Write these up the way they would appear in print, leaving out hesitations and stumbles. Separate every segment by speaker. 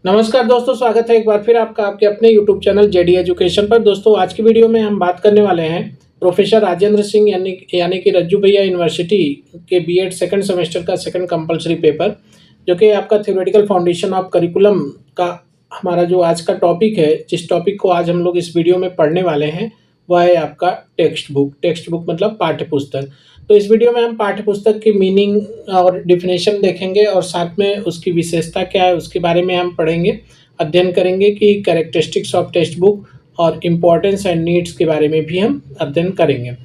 Speaker 1: नमस्कार दोस्तों, स्वागत है एक बार फिर आपका आपके अपने यूट्यूब चैनल जेडी एजुकेशन पर। दोस्तों, आज की वीडियो में हम बात करने वाले हैं प्रोफेसर राजेंद्र सिंह यानी कि रज्जू भैया यूनिवर्सिटी के बीएड सेकंड सेमेस्टर का सेकंड कंपलसरी पेपर, जो कि आपका थ्योरेटिकल फाउंडेशन ऑफ करिकुलम का हमारा जो आज का टॉपिक है, जिस टॉपिक को आज हम लोग इस वीडियो में पढ़ने वाले हैं वह है आपका टेक्स्ट बुक मतलब पाठ्य पुस्तक। तो इस वीडियो में हम पाठ्य पुस्तक की मीनिंग और डिफिनेशन देखेंगे और साथ में उसकी विशेषता क्या है उसके बारे में हम पढ़ेंगे, अध्ययन करेंगे कि कैरेक्टरिस्टिक्स ऑफ टेक्स्ट बुक और इम्पोर्टेंस एंड नीड्स के बारे में भी हम अध्ययन करेंगे।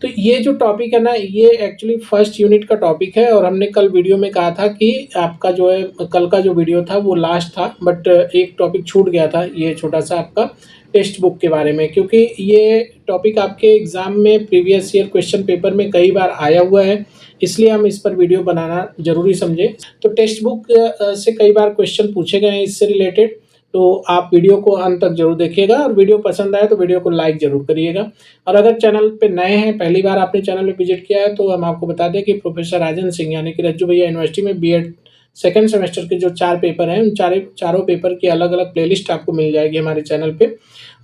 Speaker 1: तो ये जो टॉपिक है ना, ये एक्चुअली फर्स्ट यूनिट का टॉपिक है और हमने कल वीडियो में कहा था कि आपका जो है कल का जो वीडियो था वो लास्ट था, बट एक टॉपिक छूट गया था, ये छोटा सा आपका टेक्स्ट बुक के बारे में, क्योंकि ये टॉपिक आपके एग्ज़ाम में प्रीवियस ईयर क्वेश्चन पेपर में कई बार आया हुआ है, इसलिए हम इस पर वीडियो बनाना ज़रूरी समझे। तो टेक्स्ट बुक से कई बार क्वेश्चन पूछे गए हैं इससे रिलेटेड, तो आप वीडियो को अंत तक जरूर देखिएगा और वीडियो पसंद आए तो वीडियो को लाइक जरूर करिएगा। और अगर चैनल पे नए हैं, पहली बार आपने चैनल पे विजिट किया है, तो हम आपको बता दें कि प्रोफेसर राजेंद्र सिंह यानी कि रज्जू भैया यूनिवर्सिटी में बीएड सेकेंड सेमेस्टर के जो 4 पेपर हैं, उन चारों पेपर की अलग अलग प्लेलिस्ट आपको मिल जाएगी हमारे चैनल पे।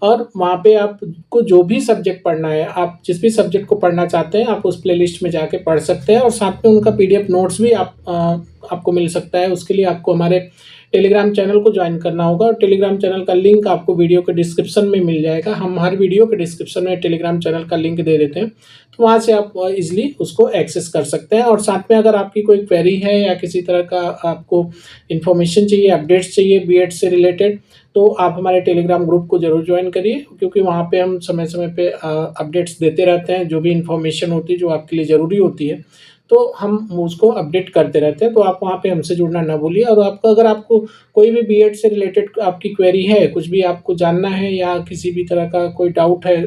Speaker 1: और वहाँ पे आपको जो भी सब्जेक्ट पढ़ना है, आप जिस भी सब्जेक्ट को पढ़ना चाहते हैं, आप उस प्लेलिस्ट में जाके पढ़ सकते हैं और साथ में उनका पीडीएफ नोट्स भी आपको मिल सकता है। उसके लिए आपको हमारे टेलीग्राम चैनल को ज्वाइन करना होगा और टेलीग्राम चैनल का लिंक आपको वीडियो के डिस्क्रिप्शन में मिल जाएगा। हम हर वीडियो के डिस्क्रिप्शन में टेलीग्राम चैनल का लिंक दे देते हैं, तो वहाँ से आप इजीली उसको एक्सेस कर सकते हैं। और साथ में अगर आपकी कोई क्वेरी है या किसी तरह का आपको इन्फॉर्मेशन चाहिए, अपडेट्स चाहिए बीएड से रिलेटेड, तो आप हमारे टेलीग्राम ग्रुप को जरूर ज्वाइन करिए, क्योंकि वहाँ पे हम समय समय पे अपडेट्स देते रहते हैं। जो भी इन्फॉर्मेशन होती है जो आपके लिए ज़रूरी होती है, तो हम उसको अपडेट करते रहते हैं। तो आप वहाँ पे हमसे जुड़ना ना भूलिए। और अगर आपको कोई भी बीएड से रिलेटेड आपकी क्वेरी है, कुछ भी आपको जानना है या किसी भी तरह का कोई डाउट है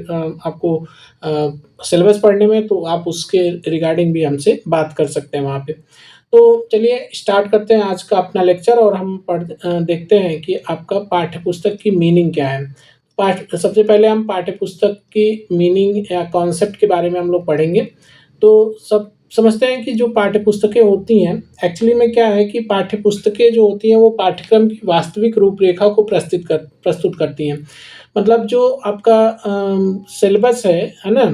Speaker 1: आपको सिलेबस पढ़ने में, तो आप उसके रिगार्डिंग भी हमसे बात कर सकते हैं वहाँ पे। तो चलिए स्टार्ट करते हैं आज का अपना लेक्चर और हम देखते हैं कि आपका पाठ्य पुस्तक की मीनिंग क्या है। सबसे पहले हम पाठ्य पुस्तक की मीनिंग या कॉन्सेप्ट के बारे में हम लोग पढ़ेंगे। तो सब समझते हैं कि जो पाठ्य पुस्तकें होती हैं, एक्चुअली में क्या है कि पाठ्य पुस्तकें जो होती हैं वो पाठ्यक्रम की वास्तविक रूपरेखा को प्रस्तुत करती हैं। मतलब जो आपका सिलेबस है ना,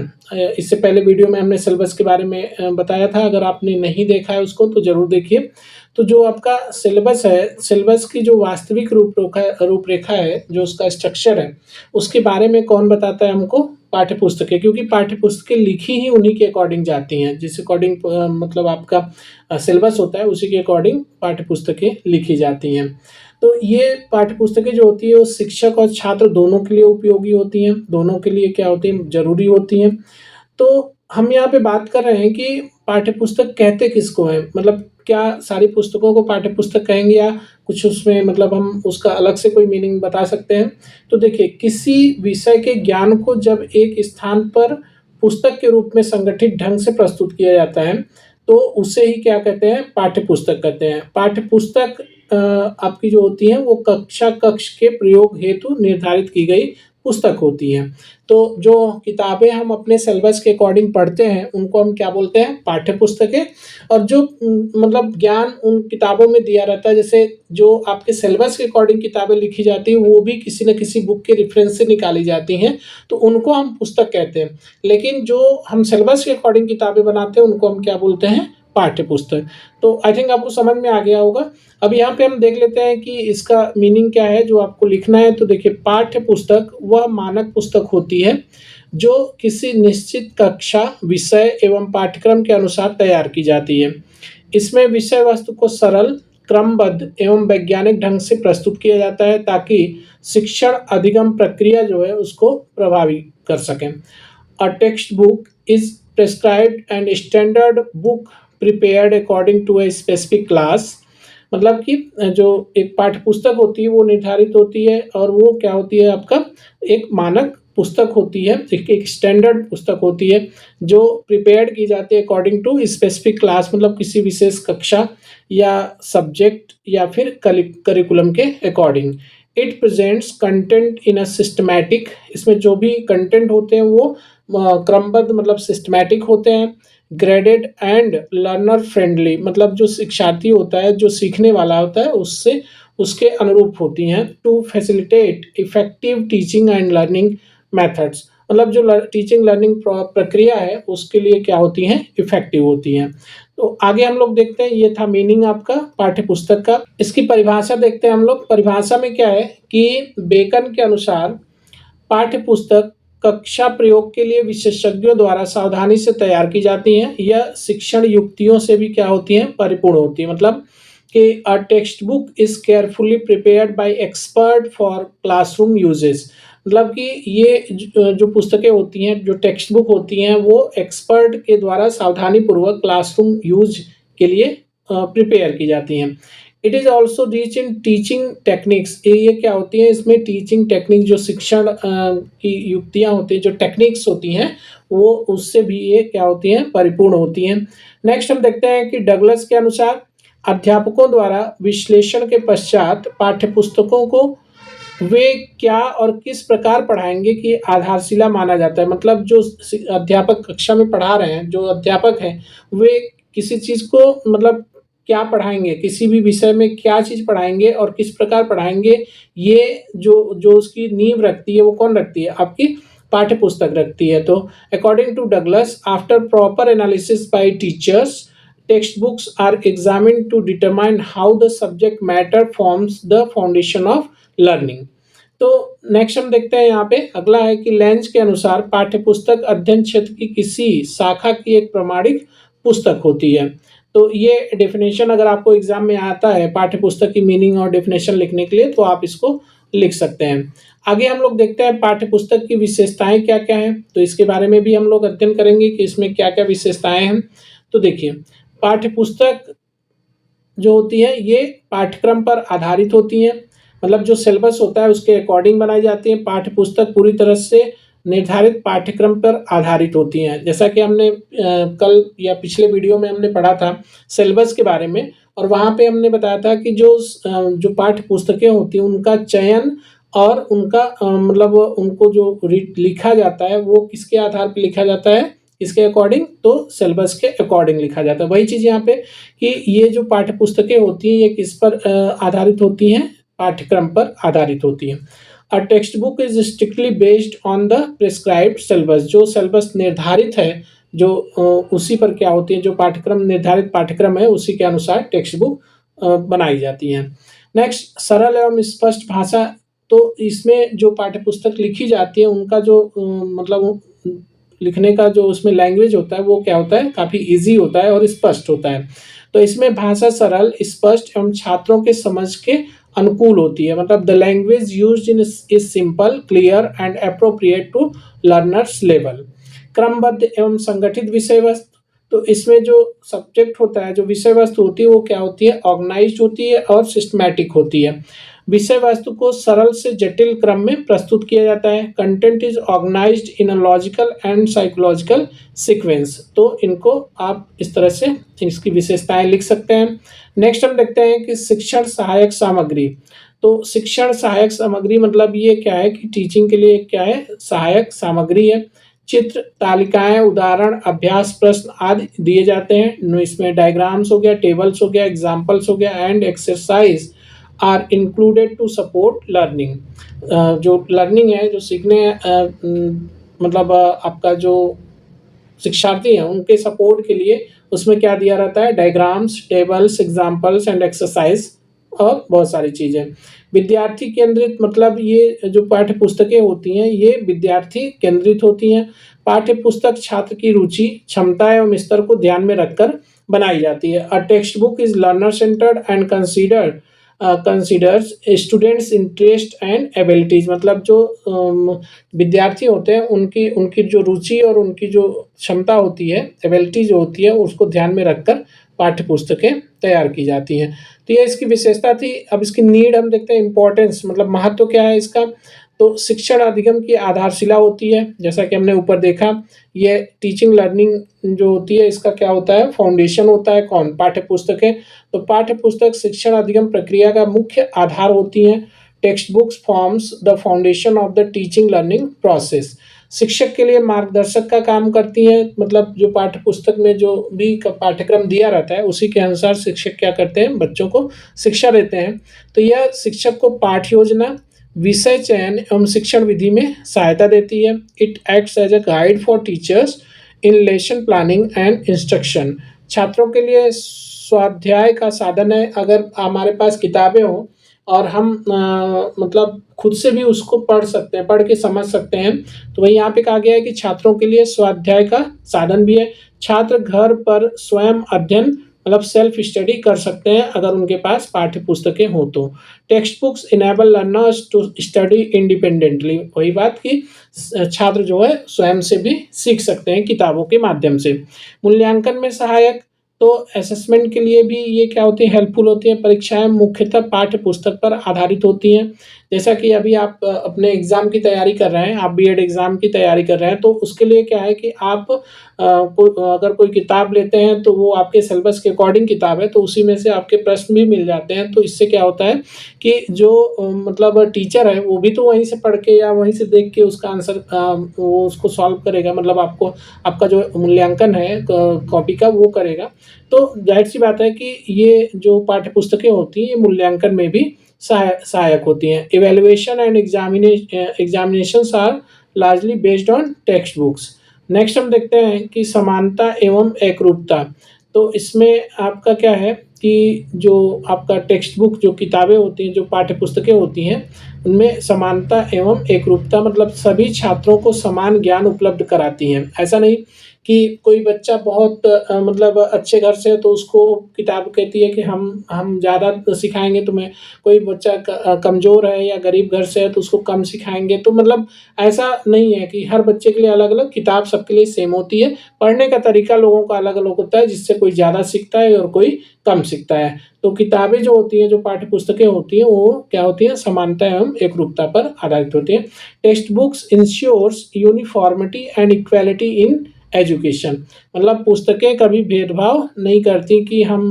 Speaker 1: इससे पहले वीडियो में हमने सिलेबस के बारे में बताया था, अगर आपने नहीं देखा है उसको तो ज़रूर देखिए। तो जो आपका सिलेबस है, सिलेबस की जो वास्तविक रूपरेखा है, जो उसका स्ट्रक्चर है, उसके बारे में कौन बताता है हमको? पाठ्य पुस्तकें, क्योंकि पाठ्य पुस्तकें लिखी ही उन्हीं के अकॉर्डिंग जाती हैं, जिस अकॉर्डिंग मतलब आपका सिलेबस होता है उसी के अकॉर्डिंग पाठ्य पुस्तकें लिखी जाती हैं। तो ये पाठ्य पुस्तकें जो होती है वो शिक्षक और छात्र दोनों के लिए उपयोगी होती हैं, दोनों के लिए क्या होती हैं, ज़रूरी होती हैं। तो हम यहाँ पे बात कर रहे हैं कि पाठ्य पुस्तक कहते किसको हैं, मतलब क्या सारी पुस्तकों को पाठ्य पुस्तक कहेंगे या कुछ उसमें मतलब हम उसका अलग से कोई मीनिंग बता सकते हैं? तो देखिए, किसी विषय के ज्ञान को जब एक स्थान पर पुस्तक के रूप में संगठित ढंग से प्रस्तुत किया जाता है, तो उसे ही क्या कहते हैं? पाठ्य पुस्तक कहते हैं। पाठ्य पुस्तक आपकी जो होती है वो कक्ष के प्रयोग हेतु निर्धारित की गई पुस्तक होती हैं। तो जो किताबें हम अपने सिलेबस के अकॉर्डिंग पढ़ते हैं उनको हम क्या बोलते हैं? पाठ्य पुस्तकें। और जो मतलब ज्ञान उन किताबों में दिया रहता है, जैसे जो आपके सिलेबस के अकॉर्डिंग किताबें लिखी जाती हैं वो भी किसी न किसी बुक के रेफरेंस से निकाली जाती हैं, तो उनको हम पुस्तक कहते हैं। लेकिन जो हम सिलेबस के अकॉर्डिंग किताबें बनाते हैं उनको हम क्या बोलते हैं? पाठ्य पुस्तक। तो आई थिंक आपको समझ में आ गया होगा। अब यहाँ पे हम देख लेते हैं कि इसका मीनिंग क्या है जो आपको लिखना है। तो देखिए, पाठ्य पुस्तक वह मानक पुस्तक होती है जो किसी निश्चित कक्षा, विषय एवं पाठ्यक्रम के अनुसार तैयार की जाती है। इसमें विषय वस्तु को सरल, क्रमबद्ध एवं वैज्ञानिक ढंग से प्रस्तुत किया जाता है ताकि शिक्षण अधिगम प्रक्रिया जो है उसको प्रभावी कर सकें। A textbook is prescribed and standard book prepared according to a specific class। मतलब कि जो एक पाठ्य पुस्तक होती है वो निर्धारित होती है और वो क्या होती है? आपका एक मानक पुस्तक होती है, एक स्टैंडर्ड पुस्तक होती है जो प्रिपेयर्ड की जाती है अकॉर्डिंग टू स्पेसिफिक क्लास, मतलब किसी विशेष कक्षा या सब्जेक्ट या फिर करिकुलम के according. It presents content in a systematic, इसमें जो भी कंटेंट होते हैं वो क्रमबद्ध मतलब सिस्टमैटिक होते हैं। ग्रेडेड एंड लर्नर फ्रेंडली, मतलब जो शिक्षार्थी होता है, जो सीखने वाला होता है, उससे उसके अनुरूप होती हैं। To facilitate effective teaching and learning methods, मतलब जो टीचिंग लर्निंग प्रक्रिया है उसके लिए क्या होती हैं, इफेक्टिव होती हैं। तो आगे हम लोग देखते हैं, ये था मीनिंग आपका पाठ्य पुस्तक का। इसकी परिभाषा देखते हैं हम लोग। परिभाषा में क्या है कि बेकन के अनुसार पाठ्य पुस्तक कक्षा प्रयोग के लिए विशेषज्ञों द्वारा सावधानी से तैयार की जाती हैं। यह शिक्षण युक्तियों से भी क्या होती हैं, परिपूर्ण होती है। मतलब कि a text book is carefully prepared by expert for classroom uses, मतलब कि ये जो पुस्तकें होती हैं, जो टेक्स्ट बुक होती हैं, वो एक्सपर्ट के द्वारा सावधानी पूर्वक क्लासरूम यूज के लिए प्रिपेयर की जाती हैं। It is also rich in teaching techniques, ये क्या होती है, इसमें टीचिंग टेक्निक जो शिक्षण की युक्तियाँ होती हैं, जो टेक्निक्स होती हैं, वो उससे भी ये क्या होती हैं, परिपूर्ण होती हैं। नेक्स्ट हम देखते हैं कि डगलस के अनुसार अध्यापकों द्वारा विश्लेषण के पश्चात पाठ्यपुस्तकों को वे क्या और किस प्रकार पढ़ाएंगे की आधारशिला माना जाता है। मतलब जो अध्यापक कक्षा में पढ़ा रहे हैं, जो अध्यापक हैं, वे किसी चीज़ को मतलब क्या पढ़ाएंगे, किसी भी विषय में क्या चीज़ पढ़ाएंगे और किस प्रकार पढ़ाएंगे, ये जो जो उसकी नींव रखती है वो कौन रखती है, आपकी पाठ्य पुस्तक रखती है। तो according to Douglas, after proper analysis by teachers, textbooks are examined to determine how the subject matter forms the foundation of learning। तो नेक्स्ट हम देखते हैं यहाँ पे अगला है कि लेंज के अनुसार पाठ्यपुस्तक अध्ययन क्षेत्र की किसी शाखा की एक प्रमाणिक पुस्तक होती है। तो ये डेफिनेशन अगर आपको एग्जाम में आता है पाठ्यपुस्तक की मीनिंग और डेफिनेशन लिखने के लिए, तो आप इसको लिख सकते हैं। आगे हम लोग देखते हैं पाठ्यपुस्तक की विशेषताएं क्या क्या हैं, तो इसके बारे में भी हम लोग अध्ययन करेंगे कि इसमें क्या क्या विशेषताएं हैं। तो देखिए, पाठ्यपुस्तक जो होती है ये पाठ्यक्रम पर आधारित होती हैं, मतलब जो सिलेबस होता है उसके अकॉर्डिंग बनाई जाती हैं। पाठ्यपुस्तक पूरी तरह से निर्धारित पाठ्यक्रम पर आधारित होती हैं। जैसा कि हमने कल या पिछले वीडियो में हमने पढ़ा था सिलेबस के बारे में, और वहाँ पे हमने बताया था कि जो पाठ्य पुस्तकें होती हैं उनका चयन और उनका मतलब उनको जो लिखा जाता है वो किसके आधार पर लिखा जाता है, इसके अकॉर्डिंग, तो सिलेबस के अकॉर्डिंग लिखा जाता है। वही चीज़ यहाँ पे कि ये जो पाठ्य पुस्तकें होती हैं ये किस पर आधारित होती हैं, पाठ्यक्रम पर आधारित होती हैं। A text book is strictly based on the prescribed syllabus, जो सिलेबस निर्धारित है, जो उसी पर क्या होती है, जो पाठ्यक्रम निर्धारित पाठ्यक्रम है उसी के अनुसार टेक्स्ट बुक बनाई जाती है। नेक्स्ट, सरल एवं स्पष्ट भाषा, तो इसमें जो पाठ्यपुस्तक लिखी जाती है उनका जो मतलब लिखने का जो उसमें लैंग्वेज होता है वो क्या होता है, काफ़ी इजी होता है और स्पष्ट होता है। तो इसमें भाषा सरल, स्पष्ट एवं छात्रों के समझ के अनुकूल होती है। मतलब the language used in is simple, clear and appropriate to learners level. क्रमबद्ध एवं संगठित विषय वस्तु, तो इसमें जो सब्जेक्ट होता है, जो विषय वस्तु होती है वो क्या होती है, ऑर्गेनाइज्ड होती है और सिस्टमैटिक होती है। विषय वस्तु को सरल से जटिल क्रम में प्रस्तुत किया जाता है। Content is organised in a logical and psychological sequence, तो इनको आप इस तरह से इसकी विशेषताएं लिख सकते हैं। नेक्स्ट हम देखते हैं कि शिक्षण सहायक सामग्री। तो शिक्षण सहायक सामग्री मतलब ये क्या है कि टीचिंग के लिए क्या है, सहायक सामग्री है। चित्र, तालिकाएं, उदाहरण, अभ्यास प्रश्न आदि दिए जाते हैं। इसमें डायग्राम्स हो गया, टेबल्स हो गया, एग्जाम्पल्स हो गया and exercise are included to support learning. जो लर्निंग है, जो सीखने मतलब आपका जो शिक्षार्थी हैं उनके सपोर्ट के लिए उसमें क्या दिया रहता है, diagrams, tables, examples and exercise और बहुत सारी चीज़ें। विद्यार्थी केंद्रित, मतलब ये जो पाठ्य पुस्तकें होती हैं ये विद्यार्थी केंद्रित होती हैं। पाठ्य पुस्तक छात्र की रुचि, क्षमता एवं स्तर को ध्यान में रखकर बनाई जाती है। A text book is learner centred and considers students interest and abilities, मतलब जो विद्यार्थी होते हैं उनकी उनकी जो रुचि और उनकी जो क्षमता होती है, एबिलिटी जो होती है, उसको ध्यान में रखकर पाठ्य पुस्तकें तैयार की जाती हैं। तो ये इसकी विशेषता थी। अब इसकी नीड हम देखते हैं, इंपॉर्टेंस मतलब महत्व क्या है इसका। तो शिक्षण अधिगम की आधारशिला होती है, जैसा कि हमने ऊपर देखा। ये टीचिंग लर्निंग जो होती है इसका क्या होता है, फाउंडेशन होता है। कौन, पाठ्य पुस्तकें। तो पाठ्य पुस्तक शिक्षण अधिगम प्रक्रिया का मुख्य आधार होती हैं। Text books forms the foundation of the teaching learning process. शिक्षक के लिए मार्गदर्शक का काम करती हैं, मतलब जो पाठ्य पुस्तक में जो भी पाठ्यक्रम दिया रहता है उसी के अनुसार शिक्षक क्या करते हैं, बच्चों को शिक्षा देते हैं। तो यह शिक्षक को पाठ्य योजना, विषय चयन एवं शिक्षण विधि में सहायता देती है। It acts as a guide for teachers in lesson planning and instruction. छात्रों के लिए स्वाध्याय का साधन है। अगर हमारे पास किताबें हों और हम मतलब खुद से भी उसको पढ़ सकते हैं, पढ़ के समझ सकते हैं, तो वही यहाँ पे कहा गया है कि छात्रों के लिए स्वाध्याय का साधन भी है। छात्र घर पर स्वयं अध्ययन मतलब सेल्फ स्टडी कर सकते हैं अगर उनके पास पाठ्य पुस्तकें हो तो। Textbooks enable learners to study independently. वही बात कि छात्र जो है स्वयं से भी सीख सकते हैं किताबों के माध्यम से। मूल्यांकन में सहायक, तो असेसमेंट के लिए भी ये क्या होती है, हेल्पफुल होती है। परीक्षाएं मुख्यतः पाठ्य पुस्तक पर आधारित होती हैं। जैसा कि अभी आप अपने एग्ज़ाम की तैयारी कर रहे हैं, आप बीएड एग्ज़ाम की तैयारी कर रहे हैं, तो उसके लिए क्या है कि आप अगर कोई किताब लेते हैं तो वो आपके सिलेबस के अकॉर्डिंग किताब है, तो उसी में से आपके प्रश्न भी मिल जाते हैं। तो इससे क्या होता है कि जो मतलब टीचर है वो भी तो वहीं से पढ़ के या वहीं से देख के उसका आंसर वो उसको सॉल्व करेगा, मतलब आपको आपका जो मूल्यांकन है कॉपी का वो करेगा। तो जाहिर सी बात है कि ये जो पाठ्य पुस्तकें होती हैं ये मूल्यांकन में भी सहायक होती हैं। Evaluation and examinations are largely based on textbooks. Next हम देखते हैं कि समानता एवं एकरूपता। तो इसमें आपका क्या है कि जो आपका टेक्स्ट बुक जो किताबें होती हैं, जो पाठ्य पुस्तकें होती हैं, उनमें समानता एवं एकरूपता मतलब सभी छात्रों को समान ज्ञान उपलब्ध कराती हैं। ऐसा नहीं कि कोई बच्चा बहुत मतलब अच्छे घर से है तो उसको किताब कहती है कि हम ज़्यादा सिखाएँगे तुम्हें, कोई बच्चा कमज़ोर है या गरीब घर से है तो उसको कम सिखाएँगे। तो मतलब ऐसा नहीं है कि हर बच्चे के लिए अलग-अलग किताब सबके लिए सेम होती है। पढ़ने का तरीका लोगों का अलग-अलग होता है, जिससे कोई ज़्यादा सीखता है और कोई कम सीखता है। तो किताबें जो होती हैं, जो पाठ्य पुस्तकें होती हैं, वो क्या होती हैं, समानता एवं एकरूपता पर आधारित होती हैं। Text books ensures uniformity and equality in education. मतलब पुस्तकें कभी भेदभाव नहीं करती कि हम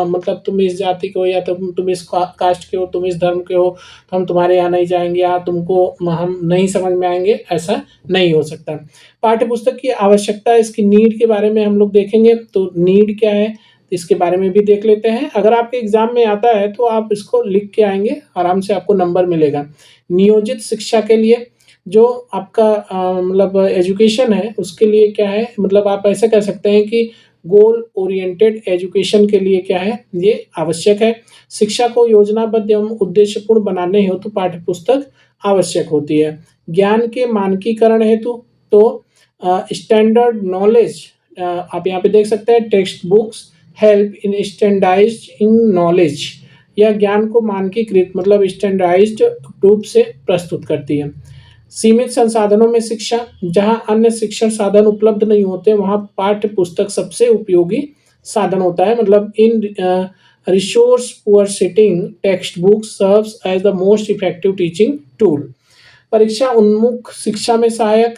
Speaker 1: मतलब तुम इस जाति के हो या तुम इस कास्ट के हो, तुम इस धर्म के हो, तो हम तुम्हारे यहाँ नहीं जाएँगे या तुमको हम नहीं समझ में आएँगे, ऐसा नहीं हो सकता। पाठ्य पुस्तक की आवश्यकता, इसकी नीड के बारे में हम लोग देखेंगे। तो नीड क्या है, इसके बारे में भी देख लेते हैं। अगर आपके एग्ज़ाम में आता है तो आप इसको लिख के आएँगे, आराम से आपको नंबर मिलेगा। नियोजित शिक्षा के लिए जो आपका मतलब एजुकेशन है उसके लिए क्या है, मतलब आप ऐसा कह सकते हैं कि गोल ओरिएंटेड एजुकेशन के लिए क्या है, ये आवश्यक है। शिक्षा को योजनाबद्ध एवं उद्देश्यपूर्ण बनाने हेतु पाठ्यपुस्तक आवश्यक होती है। ज्ञान के मानकीकरण हेतु तो स्टैंडर्ड नॉलेज, आप यहाँ पे देख सकते हैं text books help in standardised knowledge. यह ज्ञान को मानकीकृत मतलब स्टैंडर्डाइज्ड रूप से प्रस्तुत करती है। सीमित संसाधनों में शिक्षा, जहां अन्य शिक्षण साधन उपलब्ध नहीं होते वहां पाठ्य पुस्तक सबसे उपयोगी साधन होता है। मतलब in resource poor setting text book serves as the most effective teaching tool. परीक्षा उन्मुख शिक्षा में सहायक,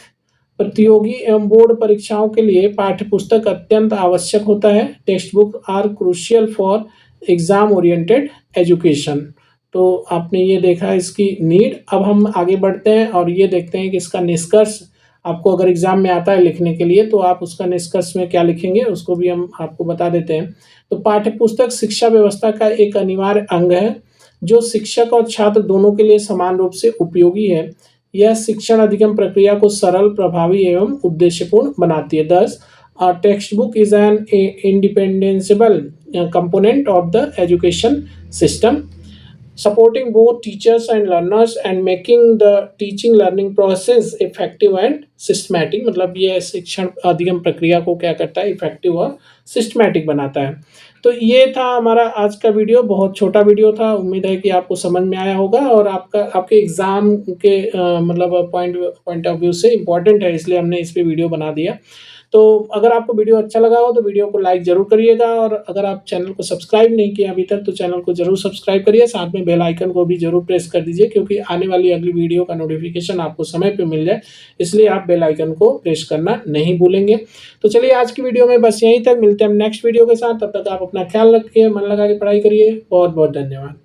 Speaker 1: प्रतियोगी एवं बोर्ड परीक्षाओं के लिए पाठ्य पुस्तक अत्यंत आवश्यक होता है। Text book are crucial for exam oriented education. तो आपने ये देखा इसकी नीड। अब हम आगे बढ़ते हैं और ये देखते हैं कि इसका निष्कर्ष आपको अगर एग्जाम में आता है लिखने के लिए तो आप उसका निष्कर्ष में क्या लिखेंगे उसको भी हम आपको बता देते हैं। तो पाठ्य पुस्तक शिक्षा व्यवस्था का एक अनिवार्य अंग है जो शिक्षक और छात्र दोनों के लिए समान रूप से उपयोगी है। यह शिक्षण अधिगम प्रक्रिया को सरल, प्रभावी एवं उद्देश्यपूर्ण बनाती है। Thus, a textbook is an indispensable component of the education system, supporting both teachers and learners and making the teaching learning process effective and systematic। मतलब ये शिक्षण अधिगम प्रक्रिया को क्या करता है, इफेक्टिव और सिस्टमैटिक बनाता है। तो ये था हमारा आज का वीडियो, बहुत छोटा वीडियो था। उम्मीद है कि आपको समझ में आया होगा और आपके एग्ज़ाम के मतलब पॉइंट ऑफ व्यू से इम्पोर्टेंट है, इसलिए हमने इस पे वीडियो बना दिया। तो अगर आपको वीडियो अच्छा लगा हो तो वीडियो को लाइक ज़रूर करिएगा और अगर आप चैनल को सब्सक्राइब नहीं किया अभी तक तो चैनल को ज़रूर सब्सक्राइब करिए, साथ में बेल आइकन को भी ज़रूर प्रेस कर दीजिए क्योंकि आने वाली अगली वीडियो का नोटिफिकेशन आपको समय पे मिल जाए, इसलिए आप बेल आइकन को प्रेस करना नहीं भूलेंगे। तो चलिए आज की वीडियो में बस यहीं तक, मिलते हैं नेक्स्ट वीडियो के साथ। तब तक आप अपना ख्याल रखिए, मन लगा के पढ़ाई करिए। बहुत बहुत धन्यवाद।